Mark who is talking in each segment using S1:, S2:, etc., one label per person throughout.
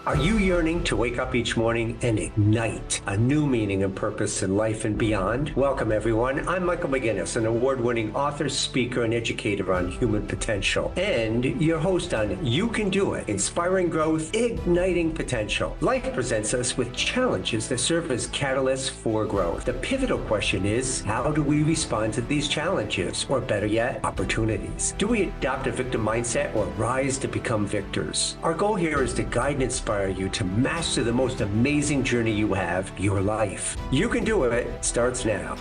S1: Are you yearning to wake up each morning and ignite a new meaning and purpose in life and beyond? Welcome, everyone. I'm Michael McGinnis, an award-winning author, speaker, and educator on human potential, and your host on You Can Do It, Inspiring Growth, Igniting Potential. Life presents us with challenges that serve as catalysts for growth. The pivotal question is, how do we respond to these challenges? Or better yet, opportunities. Do we adopt a victim mindset or rise to become victors? Our goal here is to guide and inspire you to master the most amazing journey you have, your life. You Can Do It starts now.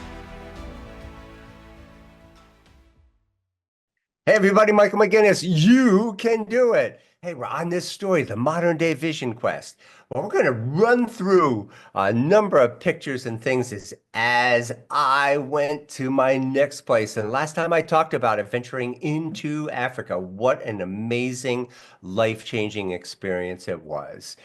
S1: Hey everybody, Michael McGinnis, You Can Do It. Hey, we're on this story, the modern day vision quest. Well, we're going to run through a number of pictures and things as I went to my next place. And last time I talked about adventuring into Africa, what an amazing, life-changing experience it was.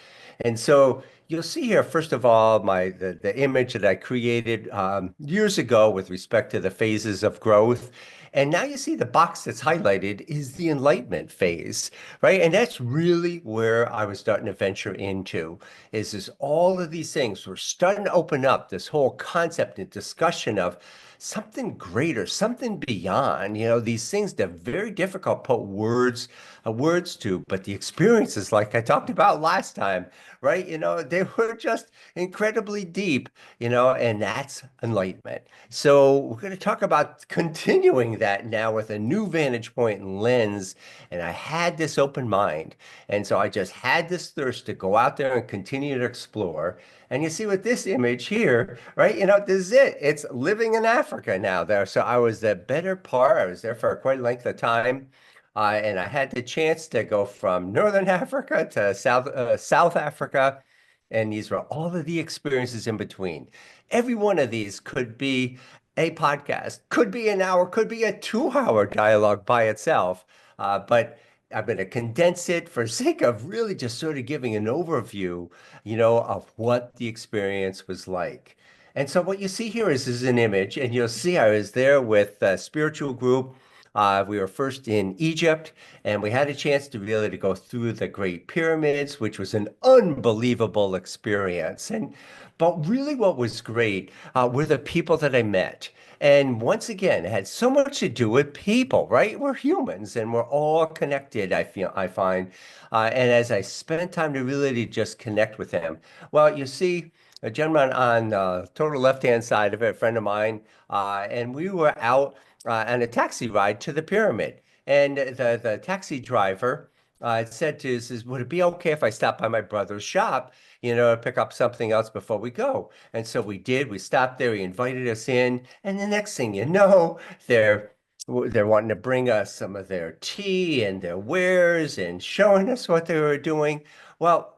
S1: And so you'll see here, first of all, the image that I created years ago with respect to the phases of growth. And now you see the box that's highlighted is the enlightenment phase, right? And that's really where I was starting to venture into, is all of these things. We're starting to open up this whole concept and discussion of something greater, something beyond, these things that are very difficult to put words to, but the experiences, like I talked about last time, right? They were just incredibly deep, and that's enlightenment. So we're going to talk about continuing that now with a new vantage point and lens. And I had this open mind. And so I just had this thirst to go out there and continue to explore. And you see with this image here, right? This is it. It's living in Africa now there. So I was the better part. I was there for quite a length of time. And I had the chance to go from Northern Africa to South Africa. And these were all of the experiences in between. Every one of these could be a podcast, could be an hour, could be a 2-hour dialogue by itself. But I'm going to condense it for sake of really just sort of giving an overview, of what the experience was like. And so what you see here is an image, and you'll see I was there with a spiritual group. We were first in Egypt, and we had a chance to really to go through the Great Pyramids, which was an unbelievable experience. But really what was great were the people that I met. And once again, it had so much to do with people, right? We're humans and we're all connected, I find. And as I spent time to really just connect with them, well, you see a gentleman on the total left-hand side of it, a friend of mine, and we were out on a taxi ride to the pyramid. And the taxi driver said to us, would it be okay if I stopped by my brother's shop, to pick up something else before we go? And so we did. We stopped there. He invited us in. And the next thing you know, they're wanting to bring us some of their tea and their wares and showing us what they were doing. Well,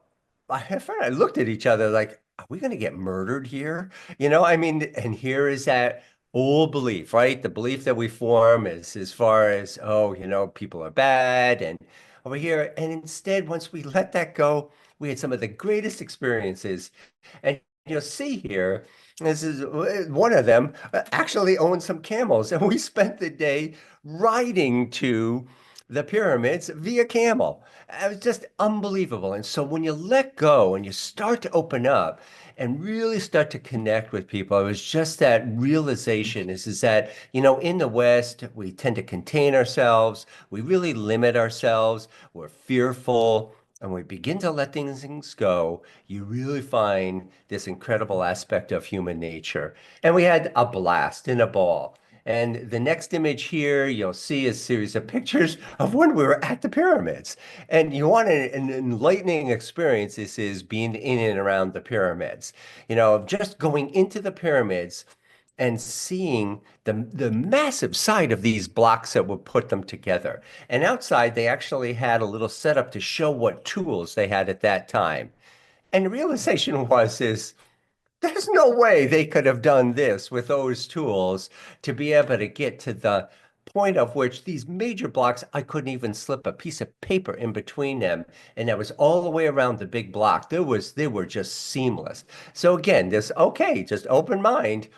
S1: my friend and I looked at each other like, are we going to get murdered here? And here is that old belief, right? The belief that we form is as far as, oh, people are bad and over here. And instead, once we let that go, we had some of the greatest experiences. And you'll see here, this is one of them actually owned some camels, and we spent the day riding to the pyramids via camel. It was just unbelievable. And so when you let go and you start to open up and really start to connect with people, it was just that realization is that, in the West, we tend to contain ourselves. We really limit ourselves. We're fearful. And when we begin to let things go, you really find this incredible aspect of human nature. And we had a blast in a ball. And the next image here, you'll see a series of pictures of when we were at the pyramids. And you want an enlightening experience. This is being in and around the pyramids. Just going into the pyramids and seeing the massive side of these blocks that would put them together. And outside, they actually had a little setup to show what tools they had at that time. And the realization is there's no way they could have done this with those tools to be able to get to the point of which these major blocks, I couldn't even slip a piece of paper in between them. And that was all the way around the big block. They were just seamless. So again, just open mind,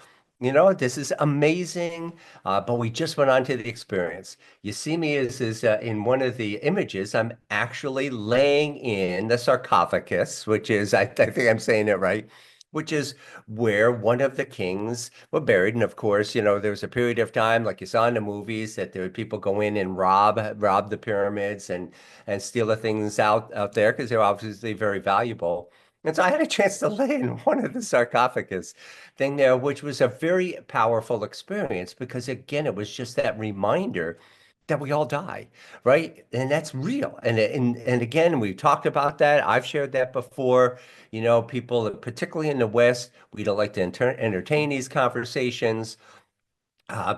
S1: this is amazing. But we just went on to the experience. You see me as in one of the images, I'm actually laying in the sarcophagus, which is, I think I'm saying it right, which is where one of the kings were buried. And of course, there was a period of time, like you saw in the movies, that there were people go in and rob the pyramids and steal the things out there because they're obviously very valuable. And so I had a chance to lay in one of the sarcophagus thing there, which was a very powerful experience because, again, it was just that reminder that we all die, right? And that's real. And again, we talked about that. I've shared that before. People, particularly in the West, we don't like to entertain these conversations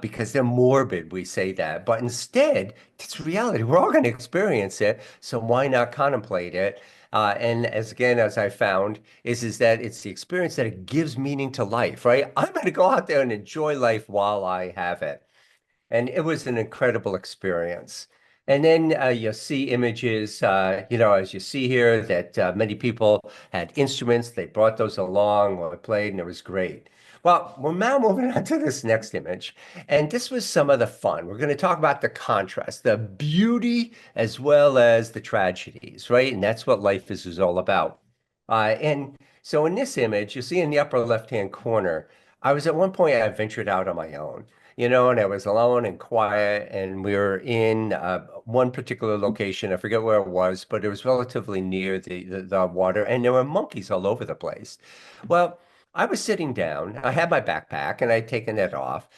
S1: because they're morbid, we say that. But instead, it's reality. We're all going to experience it. So why not contemplate it? And as I found, is that it's the experience that it gives meaning to life, right? I'm going to go out there and enjoy life while I have it. And it was an incredible experience. And then you'll see images, as you see here, that many people had instruments. They brought those along while I played, and it was great. Well, we're now moving on to this next image. And this was some of the fun. We're going to talk about the contrast, the beauty as well as the tragedies, right? And that's what life is all about. And so in this image, you see in the upper left-hand corner, I was at one point, I ventured out on my own, and I was alone and quiet, and we were in one particular location. I forget where it was, but it was relatively near the water, and there were monkeys all over the place. Well, I was sitting down. I had my backpack, and I'd taken it off,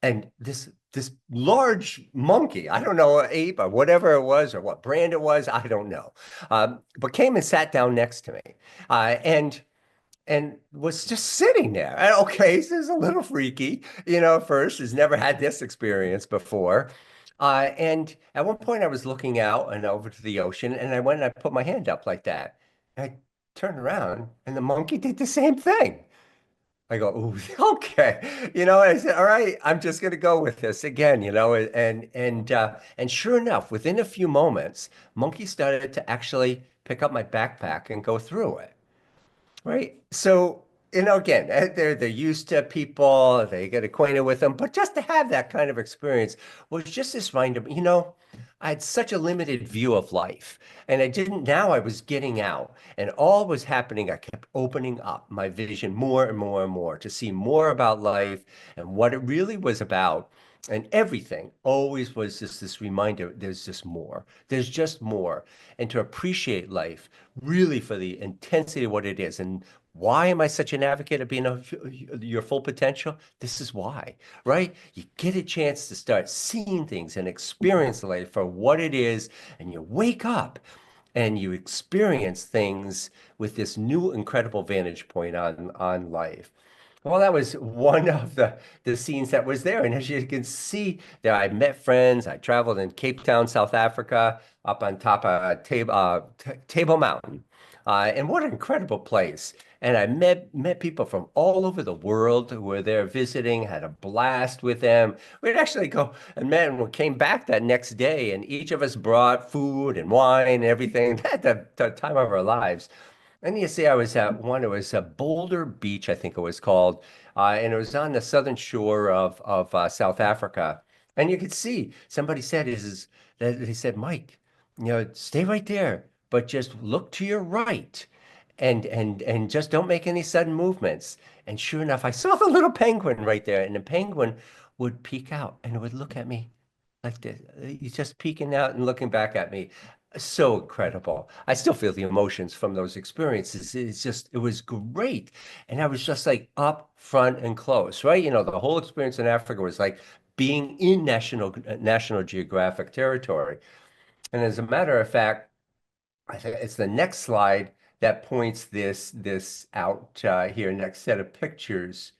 S1: and this large monkey, I don't know, ape or whatever it was, or what brand it was, I don't know, but came and sat down next to me, and was just sitting there. And okay, so this is a little freaky, first, has never had this experience before. And at one point I was looking out and over to the ocean, and I went and I put my hand up like that. And I turned around and the monkey did the same thing. I go, ooh, okay. I said, all right, I'm just gonna go with this again, and sure enough, within a few moments, monkey started to actually pick up my backpack and go through it. Right. So, again, they're used to people, they get acquainted with them, but just to have that kind of experience was just this reminder, I had such a limited view of life, and now I was getting out, and all was happening. I kept opening up my vision more and more and more to see more about life and what it really was about. And everything always was just this reminder, there's just more. There's just more. And to appreciate life really for the intensity of what it is. And why am I such an advocate of being your full potential? This is why, right? You get a chance to start seeing things and experience life for what it is, and you wake up and you experience things with this new incredible vantage point on life. Well, that was one of the scenes that was there. And as you can see, there I met friends. I traveled in Cape Town, South Africa, up on top of Table Mountain. And what an incredible place. And I met people from all over the world who were there visiting, had a blast with them. We'd actually go and met and we came back that next day, and each of us brought food and wine and everything. At the time of our lives. And you see, I was at one, it was a Boulder Beach, I think it was called, and it was on the southern shore of South Africa. And you could see somebody said that they said, Mike, stay right there, but just look to your right, and just don't make any sudden movements. And sure enough, I saw the little penguin right there, and the penguin would peek out and it would look at me like this. He's just peeking out and looking back at me. So incredible. I still feel the emotions from those experiences. It was great. And I was just like up front and close, right? The whole experience in Africa was like being in National Geographic territory. And as a matter of fact, I think it's the next slide that points this out here. Next set of pictures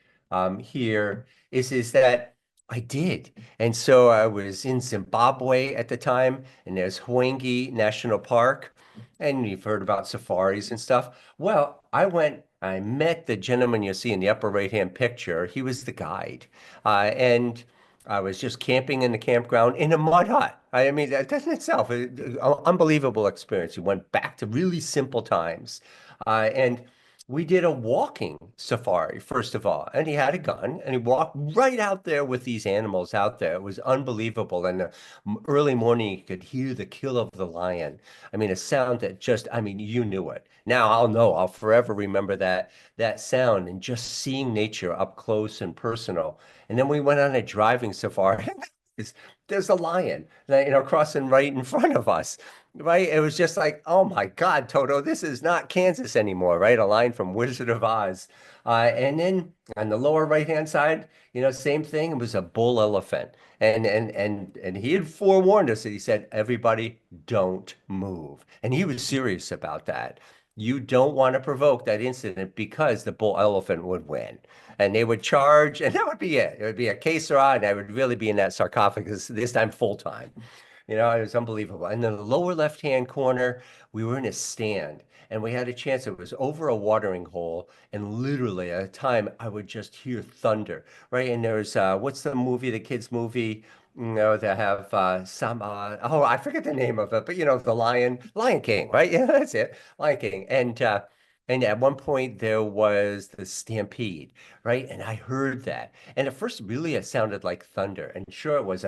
S1: here is that I did, and so I was in Zimbabwe at the time, and there's Hwange National Park, and you've heard about safaris and stuff. Well, I went. I met the gentleman you see in the upper right-hand picture. He was the guide, and I was just camping in the campground in a mud hut. I mean, that in itself, unbelievable experience. We went back to really simple times. And we did a walking safari, first of all, and he had a gun and he walked right out there with these animals out there. It was unbelievable. And the early morning, you could hear the kill of the lion. I mean, a sound that just, I mean, you knew it. Now I'll know, I'll forever remember that sound and just seeing nature up close and personal. And then we went on a driving safari. There's there's a lion, crossing right in front of us. Right? It was just like, oh my God, Toto, this is not Kansas anymore, right? A line from Wizard of Oz. And then on the lower right-hand side, same thing. It was a bull elephant. And he had forewarned us that he said, everybody don't move. And he was serious about that. You don't want to provoke that incident because the bull elephant would win. And they would charge, and that would be it. It would be a que sera, and I would really be in that sarcophagus this time full time. It was unbelievable. And in the lower left-hand corner, we were in a stand and we had a chance. It was over a watering hole. And literally at a time, I would just hear thunder, right? And there's, what's the movie, the kids' movie? They have oh, I forget the name of it, but the Lion King, right? Yeah, that's it, Lion King. And at one point there was the stampede, right? And I heard that. And at first, really, it sounded like thunder. And sure, it was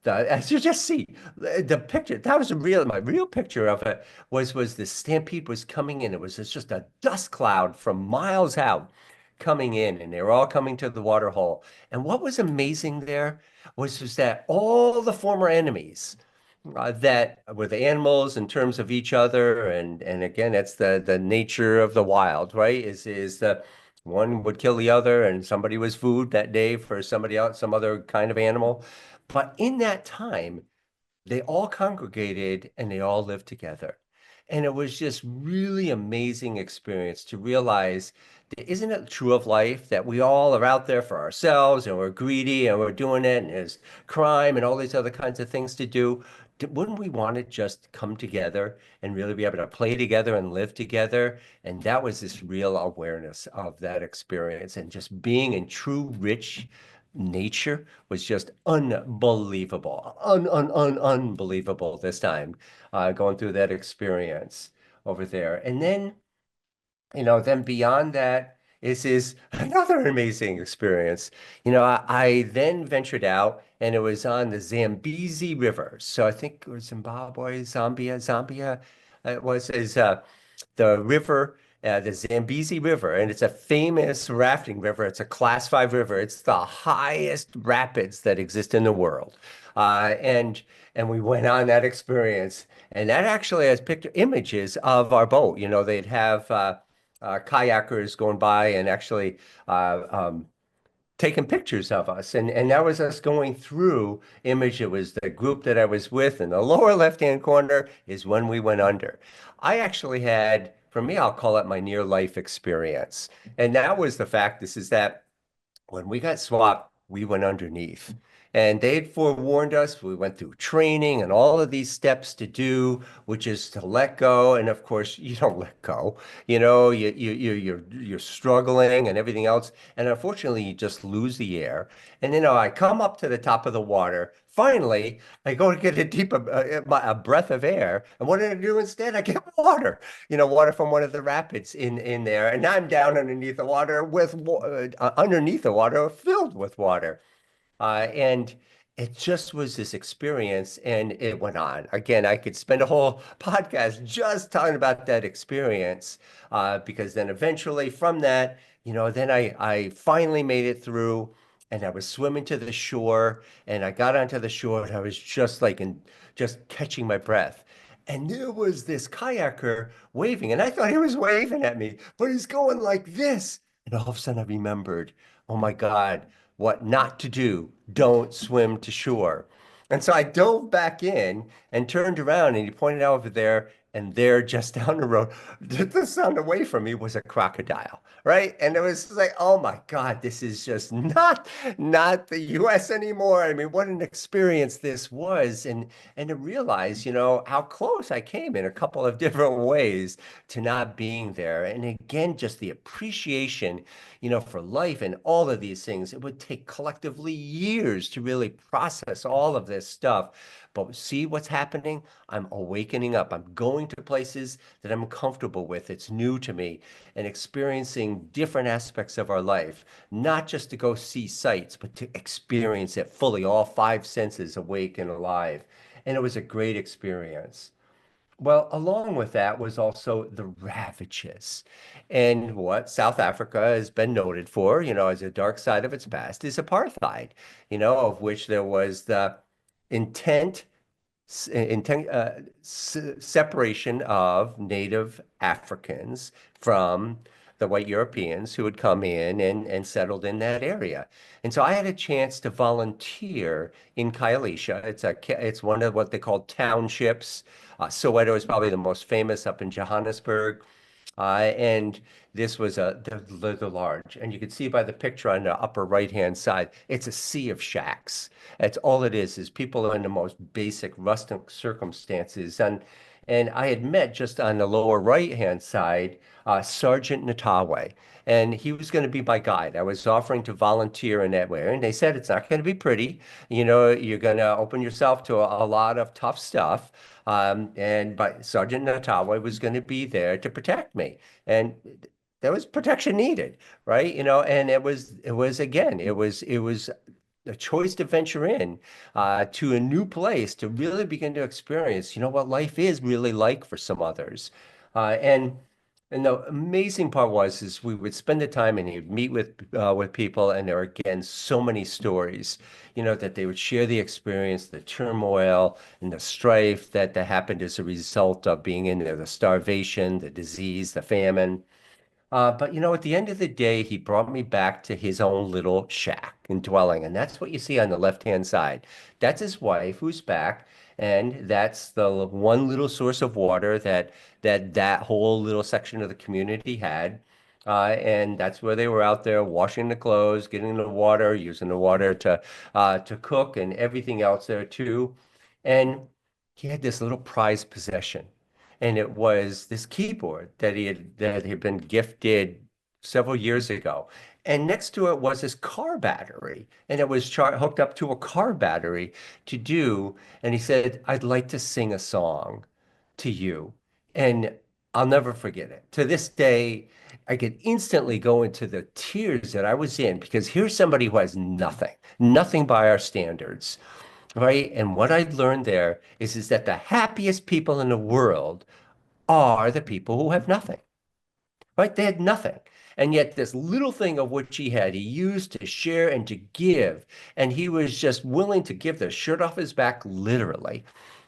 S1: as you just see, the picture, that was my real picture of it was the stampede was coming in. It's just a dust cloud from miles out coming in, and they were all coming to the water hole. And what was amazing there was that all the former enemies that were the animals in terms of each other, and again, that's the nature of the wild, right? Is the one would kill the other, and somebody was food that day for somebody else, some other kind of animal. But in that time, they all congregated and they all lived together. And it was just really amazing experience to realize that isn't it true of life that we all are out there for ourselves and we're greedy and we're doing it and there's crime and all these other kinds of things to do. Wouldn't we want to just come together and really be able to play together and live together? And that was this real awareness of that experience and just being in true, rich nature was just unbelievable, unbelievable this time, going through that experience over there. And then beyond that is another amazing experience. I then ventured out and it was on the Zambezi River. So I think it was Zimbabwe, Zambia. It was is the river, the Zambezi River, and it's a famous rafting river. It's a class 5 river. It's the highest rapids that exist in the world. And we went on that experience, and that actually has picture images of our boat. They'd have kayakers going by and actually taking pictures of us. And that was us going through image. It was the group that I was with in the lower left-hand corner is when we went under. I actually had, for me, I'll call it my near life experience. And that was the fact, this is that when we got swapped, we went underneath. And they'd forewarned us. We went through training and all of these steps to do, which is to let go. And of course, you don't let go. You're struggling and everything else. And unfortunately, you just lose the air. And I come up to the top of the water. Finally, I go to get a deep a breath of air. And what did I do instead? I get water. Water from one of the rapids in there. And I'm down underneath the water underneath the water filled with water. And it just was this experience, and it went on. Again, I could spend a whole podcast just talking about that experience, because then eventually from that, then I finally made it through, and I was swimming to the shore, and I got onto the shore, and I was just like just catching my breath. And there was this kayaker waving, and I thought he was waving at me, but he's going like this. And all of a sudden I remembered, oh my God, what not to do. Don't swim to shore. And so I dove back in and turned around and he pointed out over there and there just down the road, the sound away from me was a crocodile, right? And it was like, oh my God, this is just not the US anymore. I mean, what an experience this was. And to realize, how close I came in a couple of different ways to not being there. And again, just the appreciation, for life and all of these things, it would take collectively years to really process all of this stuff. But see what's happening? I'm awakening up. I'm going to places that I'm comfortable with. It's new to me and experiencing different aspects of our life, not just to go see sights, but to experience it fully, all five senses awake and alive. And it was a great experience. Well, along with that was also the ravages. And what South Africa has been noted for, as a dark side of its past, is apartheid, of which there was the intent separation of Native Africans from the white Europeans who had come in and settled in that area. And so I had a chance to volunteer in Khayelitsha. It's one of what they call townships. Soweto is probably the most famous up in Johannesburg. And this was the large, and you can see by the picture on the upper right-hand side, it's a sea of shacks. That's all it is people in the most basic rustic circumstances. And I had met just on the lower right-hand side, Sergeant Natawe, and he was going to be my guide. I was offering to volunteer in that way, and they said it's not going to be pretty. You're going to open yourself to a lot of tough stuff. But Sergeant Natawe was going to be there to protect me. And there was protection needed, right? And it was a choice to venture in to a new place to really begin to experience, what life is really like for some others. And the amazing part is we would spend the time and you'd meet with people, and there were again so many stories, that they would share the experience, the turmoil and the strife that happened as a result of being in there, the starvation, the disease, the famine. But at the end of the day, he brought me back to his own little shack and dwelling. And that's what you see on the left-hand side. That's his wife who's back. And that's the one little source of water that whole little section of the community had. And that's where they were out there washing the clothes, getting the water, using the water to cook and everything else there too. And he had this little prized possession, and it was this keyboard that had been gifted several years ago. And next to it was this car battery, and it was hooked up to a car battery to do. And he said, "I'd like to sing a song to you." And I'll never forget it. To this day, I could instantly go into the tears that I was in, because here's somebody who has nothing, nothing by our standards, right? And what I learned there is that the happiest people in the world are the people who have nothing, right? They had nothing. And yet this little thing of which he had, he used to share and to give. And he was just willing to give the shirt off his back, literally,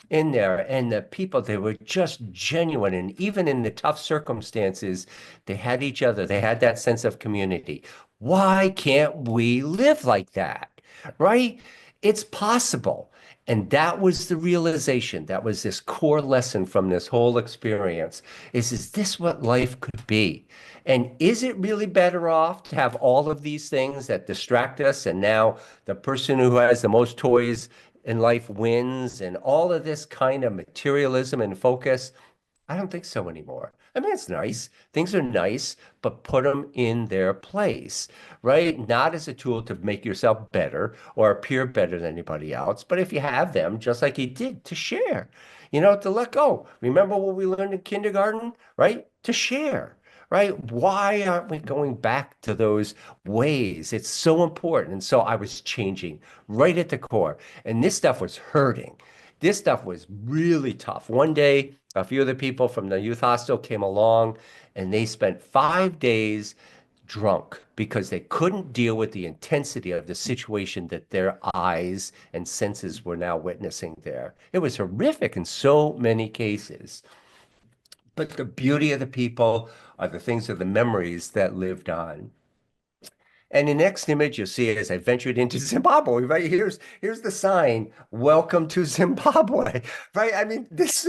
S1: in there. And the people, they were just genuine. And even in the tough circumstances, they had each other. They had that sense of community. Why can't we live like that? Right? It's possible. And that was the realization. That was this core lesson from this whole experience is this what life could be? And is it really better off to have all of these things that distract us? And now the person who has the most toys in life wins, and all of this kind of materialism and focus? I don't think so anymore. I mean, it's nice. Things are nice, but put them in their place, right? Not as a tool to make yourself better or appear better than anybody else, but if you have them, just like he did, to share, to let go. Remember what we learned in kindergarten, right? To share, right? Why aren't we going back to those ways? It's so important. And so I was changing right at the core, and this stuff was hurting. This stuff was really tough. One day, a few of the people from the youth hostel came along, and they spent 5 days drunk because they couldn't deal with the intensity of the situation that their eyes and senses were now witnessing there. It was horrific in so many cases. But the beauty of the people are the things of the memories that lived on. And the next image you'll see as I ventured into Zimbabwe, right? Here's the sign, "Welcome to Zimbabwe," right? I mean, this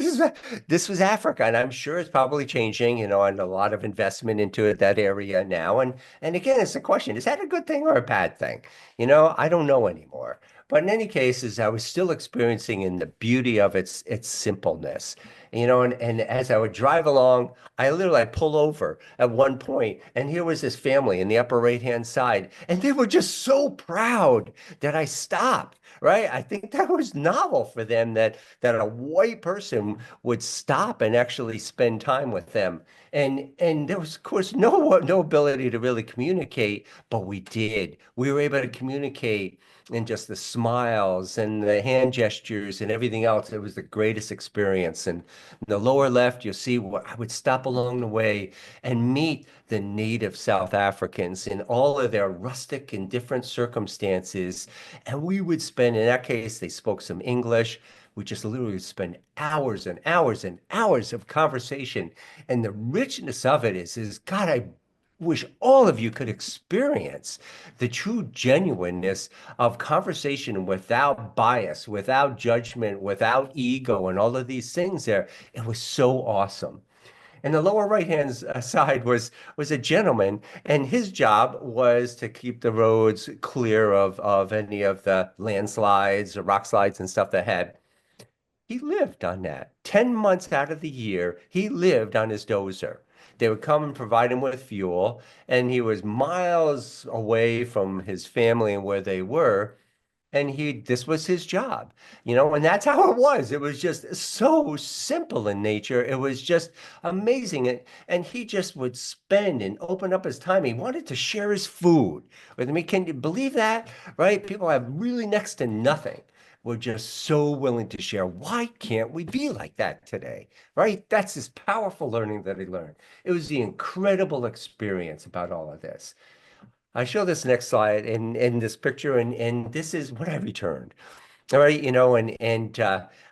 S1: was Africa, and I'm sure it's probably changing, and a lot of investment into that area now. And again, it's a question: is that a good thing or a bad thing? I don't know anymore. But in any case, I was still experiencing in the beauty of its simpleness. And as I would drive along, I literally pull over at one point, and here was this family in the upper right-hand side, and they were just so proud that I stopped, right? I think that was novel for them that a white person would stop and actually spend time with them. And there was, of course, no ability to really communicate, but we did. We were able to communicate in just the smiles and the hand gestures and everything else. It was the greatest experience. And in the lower left, you'll see what I would stop along the way and meet the native South Africans in all of their rustic and different circumstances. And we would spend, in that case, they spoke some English. We just literally spend hours and hours and hours of conversation. And the richness of it is God, I wish all of you could experience the true genuineness of conversation without bias, without judgment, without ego, and all of these things there. It was so awesome. And the lower right-hand side was a gentleman, and his job was to keep the roads clear of any of the landslides or rock slides and stuff that had. He lived on that. 10 months out of the year, he lived on his dozer. They would come and provide him with fuel, and he was miles away from his family and where they were. And this was his job, and that's how it was. It was just so simple in nature. It was just amazing. And he just would spend and open up his time. He wanted to share his food with me. Can you believe that? Right? People have really next to nothing. We're just so willing to share. Why can't we be like that today? Right? That's this powerful learning that he learned. It was the incredible experience about all of this. I show this next slide in this picture, and this is what I returned. All right, and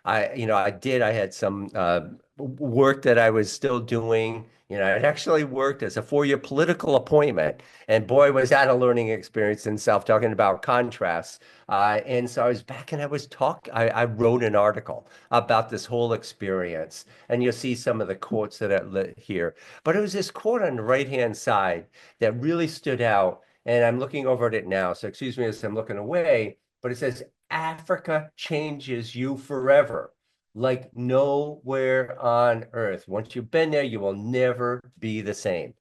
S1: I had some work that I was still doing. It actually worked as a 4-year political appointment, and boy, was that a learning experience in itself, talking about contrasts. And so I was back, and I wrote an article about this whole experience, and you'll see some of the quotes that are lit here. But it was this quote on the right-hand side that really stood out, and I'm looking over at it now. So excuse me as I'm looking away, but it says, Africa changes you forever, like nowhere on earth. Once you've been there, you will never be the same.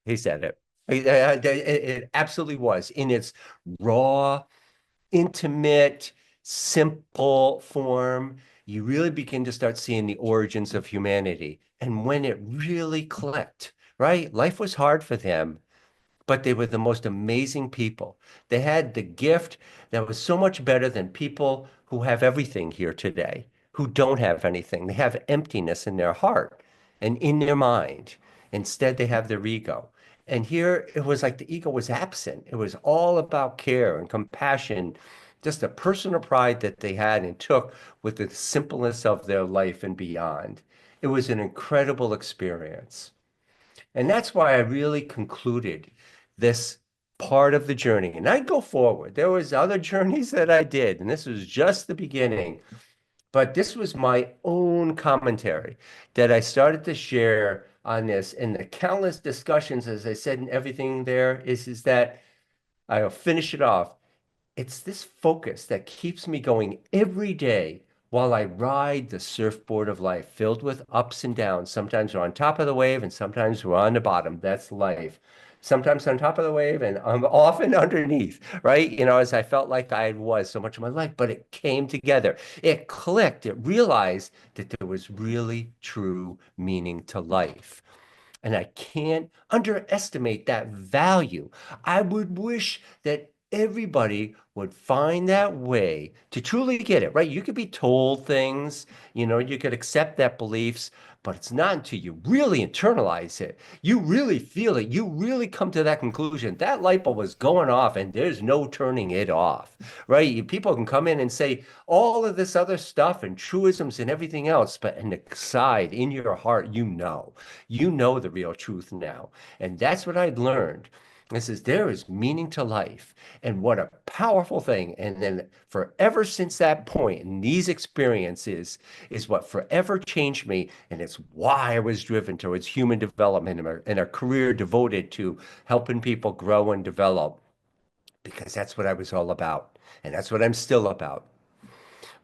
S1: He said it. It absolutely was in its raw, intimate, simple form. You really begin to start seeing the origins of humanity. And when it really clicked, right? Life was hard for them, but they were the most amazing people. They had the gift that was so much better than people who have everything here today, who don't have anything. They have emptiness in their heart and in their mind. Instead, they have their ego. And here it was like the ego was absent. It was all about care and compassion, just a personal pride that they had and took with the simpleness of their life and beyond. It was an incredible experience. And that's why I really concluded this part of the journey. And I'd go forward. There was other journeys that I did, and this was just the beginning. But this was my own commentary that I started to share on this. And the countless discussions, as I said, and everything there is that I'll finish it off. It's this focus that keeps me going every day while I ride the surfboard of life, filled with ups and downs. Sometimes we're on top of the wave and sometimes we're on the bottom. That's life. Sometimes on top of the wave and I'm often underneath, right? As I felt like I was so much of my life, but it came together. It clicked. It realized that there was really true meaning to life. And I can't underestimate that value. I would wish that everybody would find that way to truly get it, right? You could be told things, you could accept that beliefs, but it's not until you really internalize it, you really feel it, you really come to that conclusion. That light bulb is going off and there's no turning it off, right? People can come in and say all of this other stuff and truisms and everything else, but inside, in your heart, you know the real truth now. And that's what I'd learned. It says there is meaning to life. And what a powerful thing. And then forever since that point, and these experiences is what forever changed me. And it's why I was driven towards human development and a career devoted to helping people grow and develop. because that's what I was all about. And that's what I'm still about.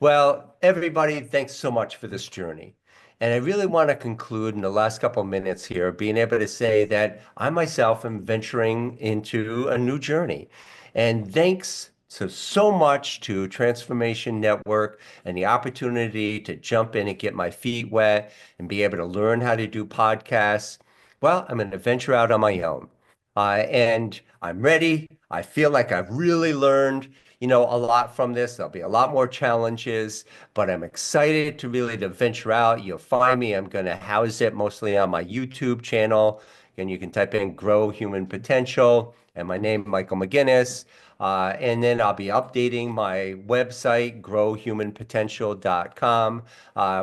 S1: Well, everybody, thanks so much for this journey. And I really want to conclude in the last couple of minutes here, being able to say that I myself am venturing into a new journey. And thanks so much to Transformation Network and the opportunity to jump in and get my feet wet and be able to learn how to do podcasts. Well, I'm going to venture out on my own. And I'm ready. I feel like I've really learned, a lot from this. There'll be a lot more challenges, but I'm excited to venture out. You'll find me. I'm going to house it mostly on my YouTube channel. And you can type in Grow Human Potential and my name, Michael McGinnis. And then I'll be updating my website, growhumanpotential.com,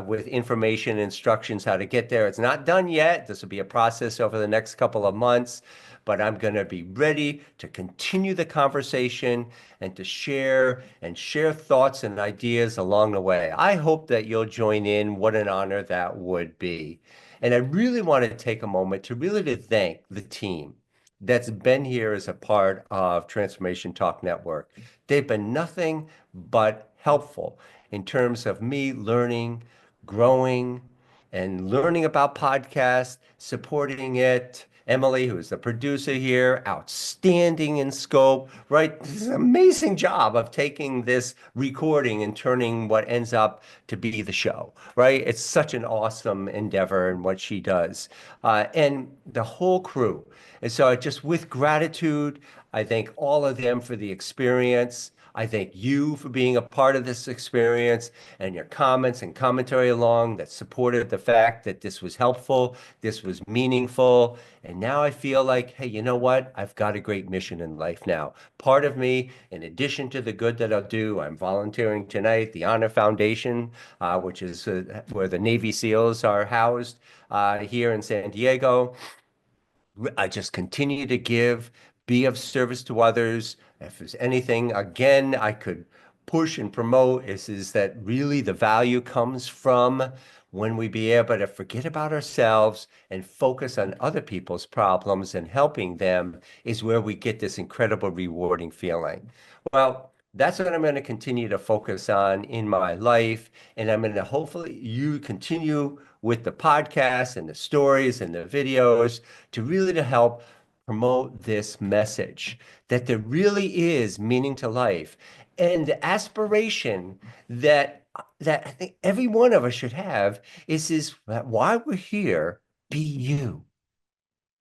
S1: with information and instructions how to get there. It's not done yet. This will be a process over the next couple of months, but I'm going to be ready to continue the conversation and to share thoughts and ideas along the way. I hope that you'll join in. What an honor that would be. And I really want to take a moment to thank the team that's been here as a part of Transformation Talk Network. They've been nothing but helpful in terms of me learning, growing, and learning about podcasts, supporting it. Emily, who's the producer here, outstanding in scope, right? This is an amazing job of taking this recording and turning what ends up to be the show, right? It's such an awesome endeavor in what she does. And the whole crew. And so just with gratitude, I thank all of them for the experience. I thank you for being a part of this experience and your comments and commentary along that supported the fact that this was helpful, this was meaningful. And now I feel like, hey, you know what? I've got a great mission in life now. Part of me, in addition to the good that I'll do, I'm volunteering tonight, the Honor Foundation, which is where the Navy SEALs are housed here in San Diego. I just continue to give, be of service to others. If there's anything, again, I could push and promote is that really the value comes from when we be able to forget about ourselves and focus on other people's problems and helping them is where we get this incredible rewarding feeling. Well, that's what I'm going to continue to focus on in my life. And I'm going to hopefully you continue with the podcast and the stories and the videos to help promote this message that there really is meaning to life and the aspiration that I think every one of us should have is that while we're here, be you.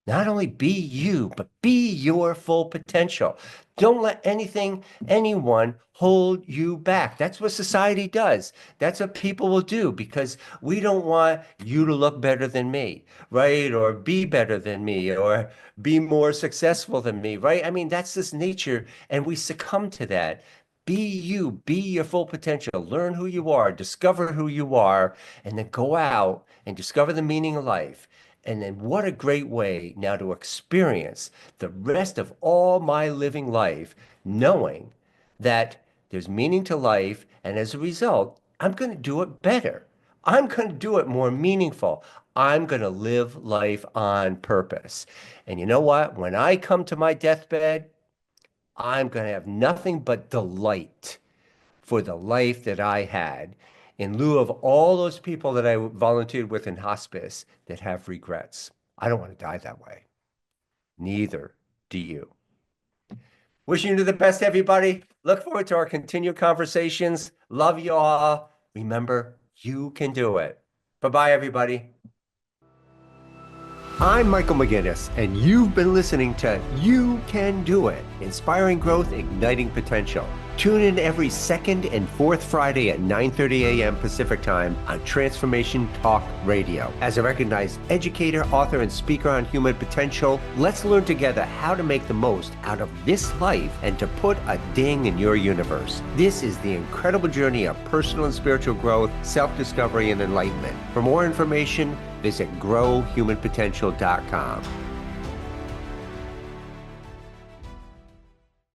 S1: Not only be you, but be your full potential. Don't let anyone hold you back. That's what society does. That's what people will do because we don't want you to look better than me, right? Or be better than me, or be more successful than me, right? I mean, that's this nature, and we succumb to that. Be you, be your full potential, learn who you are, discover who you are, and then go out and discover the meaning of life. And then what a great way now to experience the rest of all my living life, knowing that there's meaning to life. And as a result, I'm going to do it better. I'm going to do it more meaningful. I'm going to live life on purpose. And you know what? When I come to my deathbed, I'm going to have nothing but delight for the life that I had in lieu of all those people that I volunteered with in hospice that have regrets. I don't want to die that way. Neither do you. Wishing you the best, everybody. Look forward to our continued conversations. Love you all. Remember, you can do it. Bye-bye, everybody. I'm Michael McGinnis, and you've been listening to You Can Do It, Inspiring Growth, Igniting Potential. Tune in every second and fourth Friday at 9:30 a.m. Pacific Time on Transformation Talk Radio. As a recognized educator, author, and speaker on human potential, let's learn together how to make the most out of this life and to put a ding in your universe. This is the incredible journey of personal and spiritual growth, self-discovery, and enlightenment. For more information, visit growhumanpotential.com.